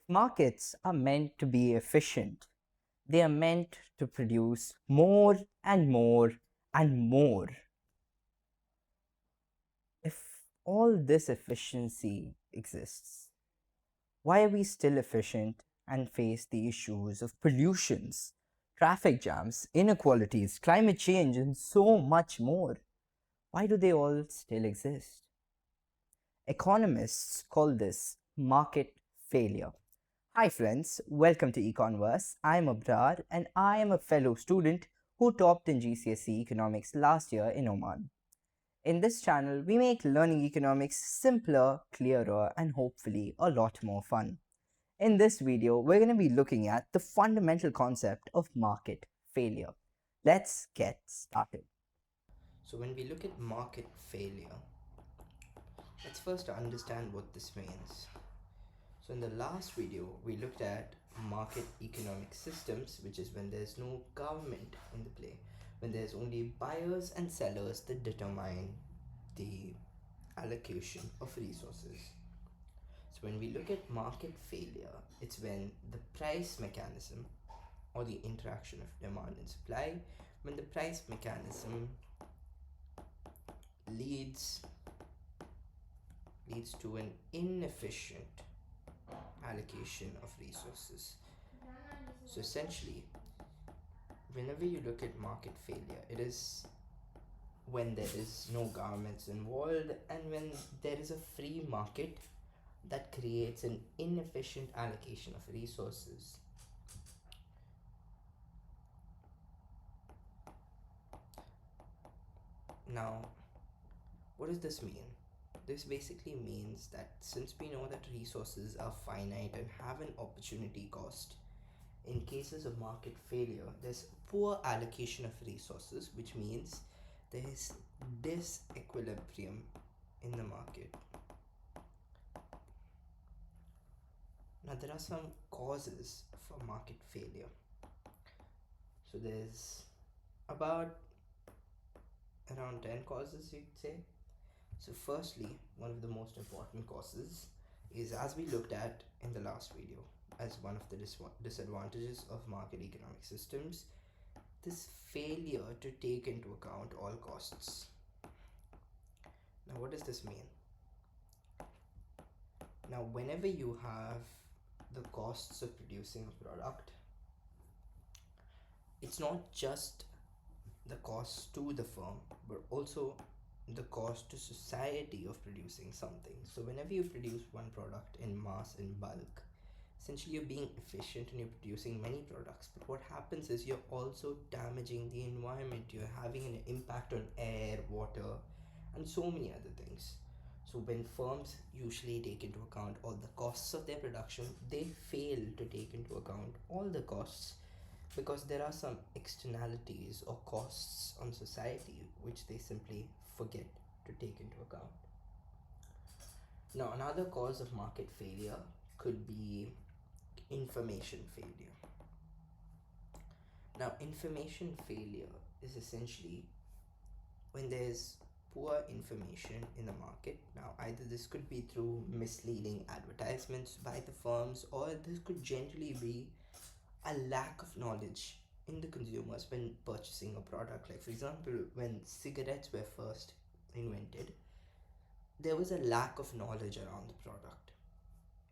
Markets are meant to be efficient. They are meant to produce more and more and more. If all this efficiency exists, why are we still efficient and face the issues of pollutions, traffic jams, inequalities, climate change, and so much more? Why do they all still exist? Economists call this market failure. Hi, friends, welcome to Econverse. I'm Abrar and I am a fellow student who topped in GCSE Economics last year in Oman. In this channel, we make learning economics simpler, clearer, and hopefully a lot more fun. In this video, we're going to be looking at the fundamental concept of market failure. Let's get started. So when we look at market failure, let's first understand what this means. So in the last video, we looked at market economic systems, which is when there's no government in the play, when there's only buyers and sellers that determine the allocation of resources. So when we look at market failure, it's when the price mechanism or the interaction of demand and supply, when the price mechanism leads leads to an inefficient allocation of resources. So essentially, whenever you look at market failure, it is when there is no governments involved and when there is a free market that creates an inefficient allocation of resources. Now, what does this mean? This basically means that since we know that resources are finite and have an opportunity cost, in cases of market failure, there's poor allocation of resources, which means there's disequilibrium in the market. Now, there are some causes for market failure. So, there's about around 10 causes, you'd say. So, firstly, one of the most important causes is, as we looked at in the last video, as one of the disadvantages of market economic systems, this failure to take into account all costs. Now, what does this mean? Now, whenever you have the costs of producing a product, it's not just the cost to the firm, but also the cost to society of producing something. So, whenever you produce one product in mass, in bulk, essentially you're being efficient and you're producing many products. But what happens is you're also damaging the environment, you're having an impact on air, water, and so many other things. So, when firms usually take into account all the costs of their production, they fail to take into account all the costs because there are some externalities or costs on society which they simply forget to take into account. Now, another cause of market failure could be information failure. Now, information failure is essentially when there's poor information in the market. Now, either this could be through misleading advertisements by the firms, or this could generally be a lack of knowledge in the consumers when purchasing a product. Like, for example, when cigarettes were first invented, there was a lack of knowledge around the product.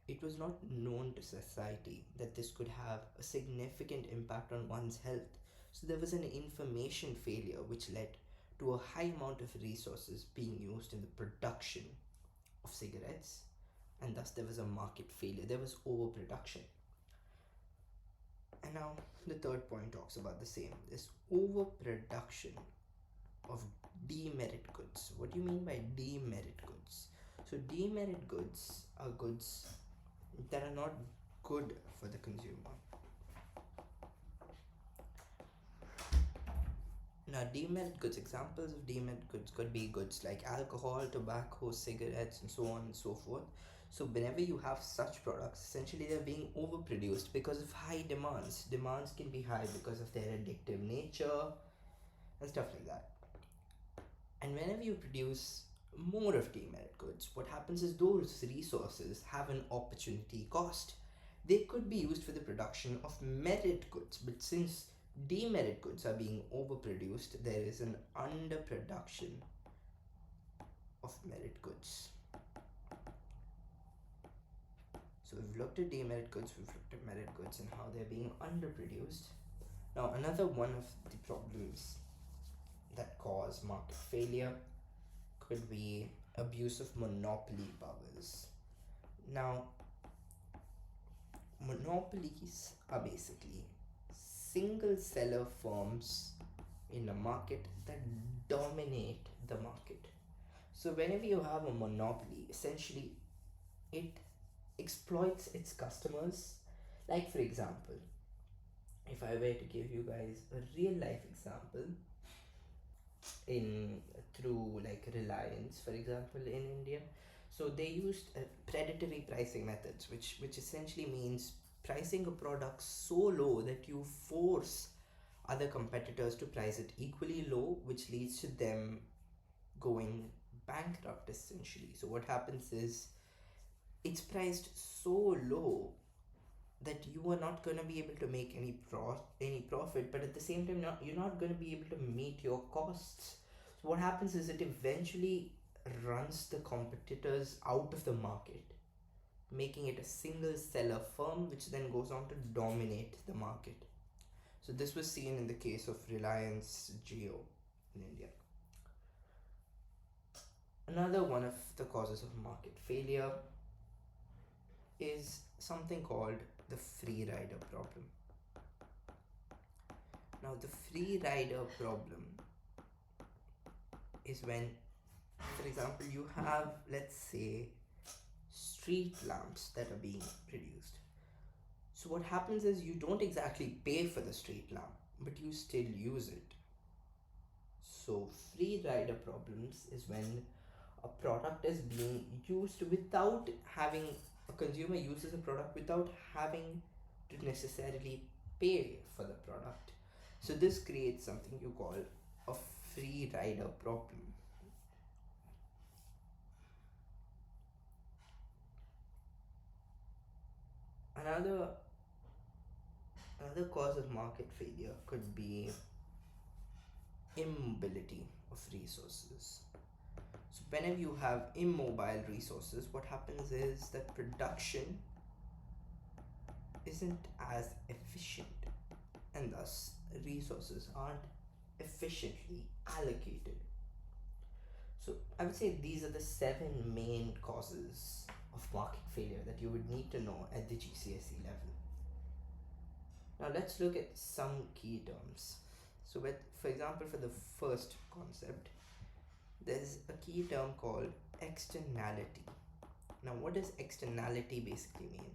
It was not known to society that this could have a significant impact on one's health. So there was an information failure which led to a high amount of resources being used in the production of cigarettes, and thus there was a market failure. There was overproduction. And now the third point talks about the same, this overproduction of demerit goods. What do you mean by demerit goods? So, demerit goods are goods that are not good for the consumer. Now, demerit goods, examples of demerit goods could be goods like alcohol, tobacco, cigarettes, and so on and so forth. So, whenever you have such products, essentially they're being overproduced because of high demands. Demands can be high because of their addictive nature and stuff like that. And whenever you produce more of demerit goods, what happens is those resources have an opportunity cost. They could be used for the production of merit goods, but since demerit goods are being overproduced, there is an underproduction of merit goods. So we've looked at demerit goods, we've looked at merit goods and how they're being underproduced. Now, another one of the problems that cause market failure could be abuse of monopoly powers. Now, monopolies are basically single seller firms in a market that dominate the market. So, whenever you have a monopoly, essentially it exploits its customers. Like, for example, if I were to give you guys a real life example, in through like Reliance, for example, in India. So they used predatory pricing methods, which essentially means pricing a product so low that you force other competitors to price it equally low, which leads to them going bankrupt essentially. So what happens is it's priced so low that you are not going to be able to make any profit, but at the same time you're not going to be able to meet your costs. So what happens is it eventually runs the competitors out of the market, making it a single seller firm, which then goes on to dominate the market. So this was seen in the case of Reliance Jio in India. Another one of the causes of market failure is something called the free rider problem. Now, the free rider problem is when, for example, you have, let's say, street lamps that are being produced. So, what happens is you don't exactly pay for the street lamp, but you still use it. So, free rider problems is when a product is being used without having, a consumer uses a product without having to necessarily pay for the product. So this creates something you call a free rider problem. Another another cause of market failure could be immobility of resources. So whenever you have immobile resources, what happens is that production isn't as efficient, and thus resources aren't efficiently allocated. So I would say these are the 7 main causes of market failure that you would need to know at the GCSE level. Now let's look at some key terms. So for example, for the first concept, there's a key term called externality. Now what does externality basically mean?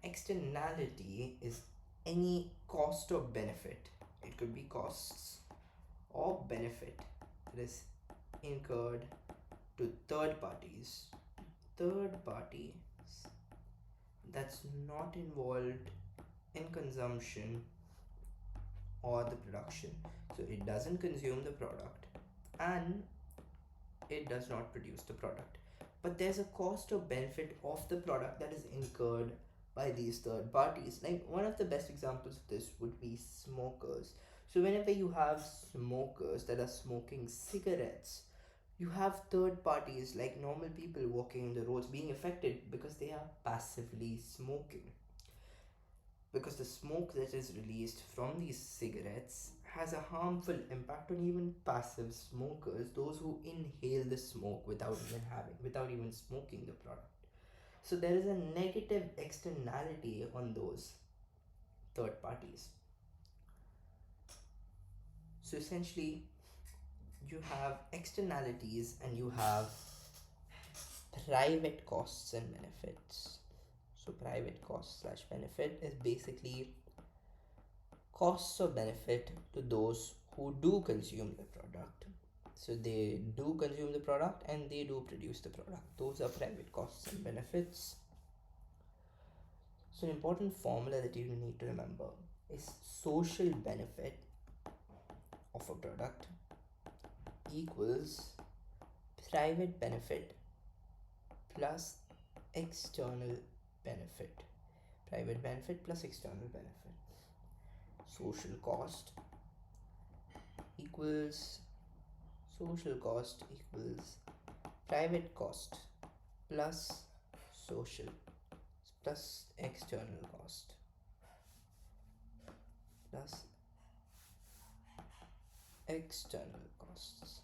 Externality is any cost or benefit. It could be costs or benefit that is incurred to third parties. Third parties that's not involved in consumption or the production. So it doesn't consume the product and it does not produce the product. But there's a cost or benefit of the product that is incurred by these third parties. Like one of the best examples of this would be smokers. So whenever you have smokers that are smoking cigarettes, you have third parties like normal people walking the roads being affected because they are passively smoking. Because the smoke that is released from these cigarettes has a harmful impact on even passive smokers, those who inhale the smoke without even smoking the product. So there is a negative externality on those third parties. So essentially you have externalities and you have private costs and benefits. So private cost slash benefit is basically costs or benefit to those who do consume the product. So they do consume the product and they do produce the product. Those are private costs and benefits. So an important formula that you need to remember is social benefit of a product equals private benefit plus external benefit. Private benefit plus external benefit. Social cost equals private cost plus social plus external cost plus external costs.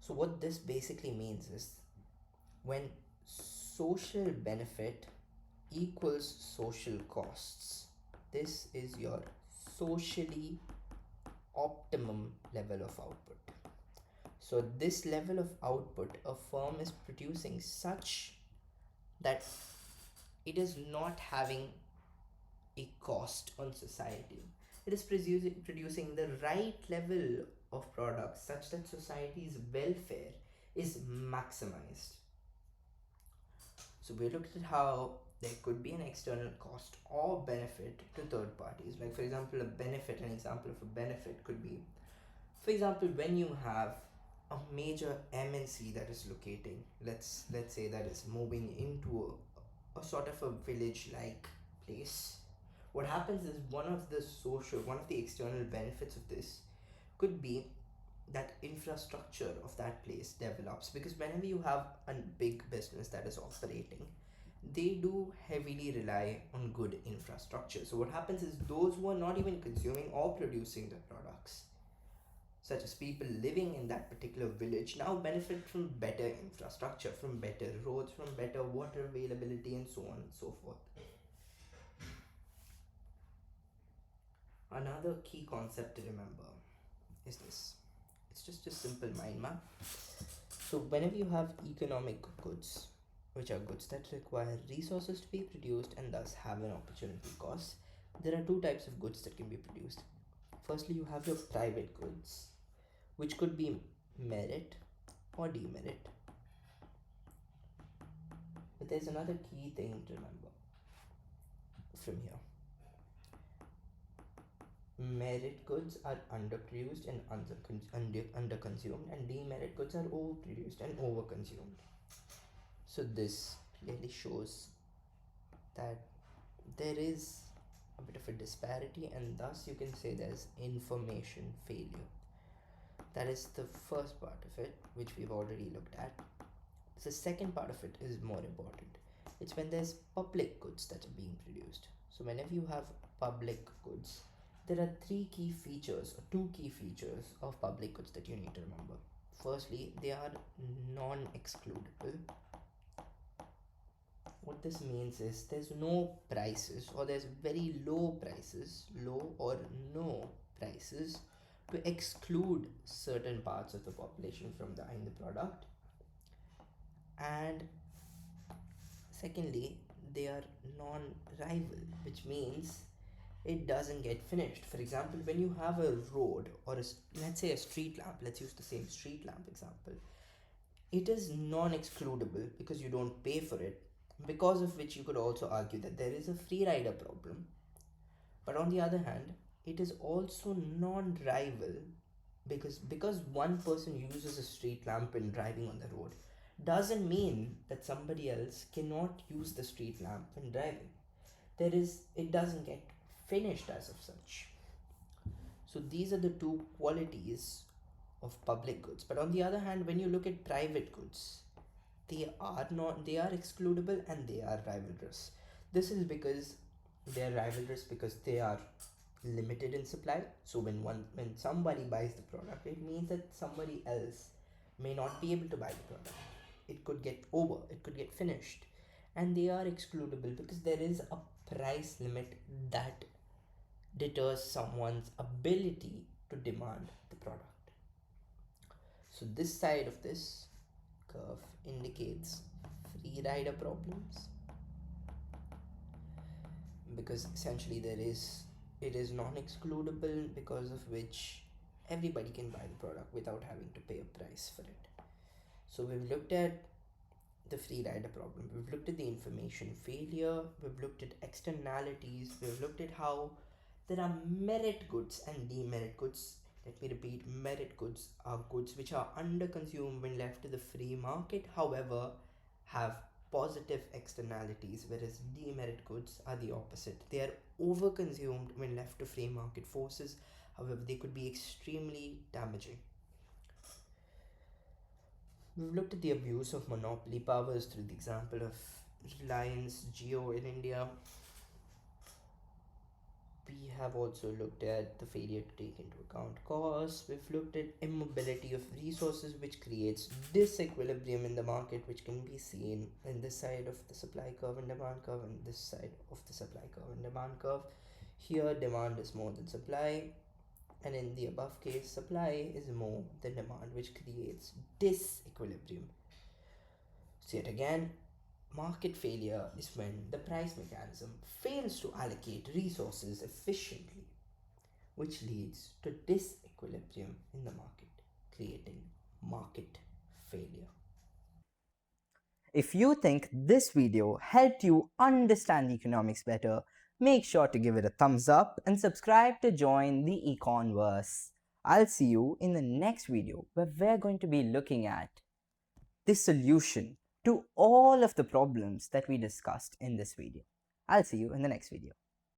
So what this basically means is when social benefit equals social costs, this is your socially optimum level of output. So this level of output a firm is producing such that it is not having a cost on society. It is producing the right level of products such that society's welfare is maximized. So we looked at how there could be an external cost or benefit to third parties. Like for example, an example of a benefit could be, for example, when you have a major MNC that is locating, let's say that is moving into a sort of a village like place. What happens is one of the external benefits of this could be that infrastructure of that place develops, because whenever you have a big business that is operating, they do heavily rely on good infrastructure. So what happens is those who are not even consuming or producing the products, such as people living in that particular village, now benefit from better infrastructure, from better roads, from better water availability, and so on and so forth. Another key concept to remember is this. It's just a simple mind map. So whenever you have economic goods, which are goods that require resources to be produced and thus have an opportunity cost, there are two types of goods that can be produced. Firstly, you have your private goods, which could be merit or demerit. But there's another key thing to remember from here. Merit goods are underproduced and underconsumed, and demerit goods are overproduced and overconsumed. So this clearly shows that there is a bit of a disparity, and thus you can say there's information failure. That is the first part of it, which we've already looked at. The second part of it is more important. It's when there's public goods that are being produced. So whenever you have public goods, there are two key features of public goods that you need to remember. Firstly, they are non-excludable. What this means is there's no prices, or there's very low prices, low or no prices, to exclude certain parts of the population from buying the product. And secondly, they are non-rival, which means it doesn't get finished. For example, when you have a road or let's say a street lamp, let's use the same street lamp example, it is non-excludable because you don't pay for it, because of which you could also argue that there is a free rider problem. But on the other hand, it is also non-rival because one person uses a street lamp when driving on the road doesn't mean that somebody else cannot use the street lamp when driving. It doesn't get finished as of such. So these are the two qualities of public goods. But on the other hand, when you look at private goods, they are excludable and they are rivalrous. This is because they are rivalrous because they are limited in supply. So when somebody buys the product, it means that somebody else may not be able to buy the product. It could get over, it could get finished. And they are excludable because there is a price limit that deters someone's ability to demand the product. So this side of this curve indicates free rider problems, because essentially it is non-excludable, because of which everybody can buy the product without having to pay a price for it. So we've looked at the free rider problem, we've looked at the information failure, we've looked at externalities, we've looked at how there are merit goods and demerit goods. Let me repeat, merit goods are goods which are underconsumed when left to the free market, however have positive externalities, whereas demerit goods are the opposite. They are overconsumed when left to free market forces. However, they could be extremely damaging. We've looked at the abuse of monopoly powers through the example of Reliance Jio in India. We have also looked at the failure to take into account costs. We've looked at immobility of resources, which creates disequilibrium in the market, which can be seen in this side of the supply curve and demand curve, and this side of the supply curve and demand curve. Here, demand is more than supply, and in the above case, supply is more than demand, which creates disequilibrium. So, yet again, market failure is when the price mechanism fails to allocate resources efficiently, which leads to disequilibrium in the market, creating market failure. If you think this video helped you understand economics better, make sure to give it a thumbs up and subscribe to join the Econverse. I'll see you in the next video where we're going to be looking at the solution to all of the problems that we discussed in this video. I'll see you in the next video.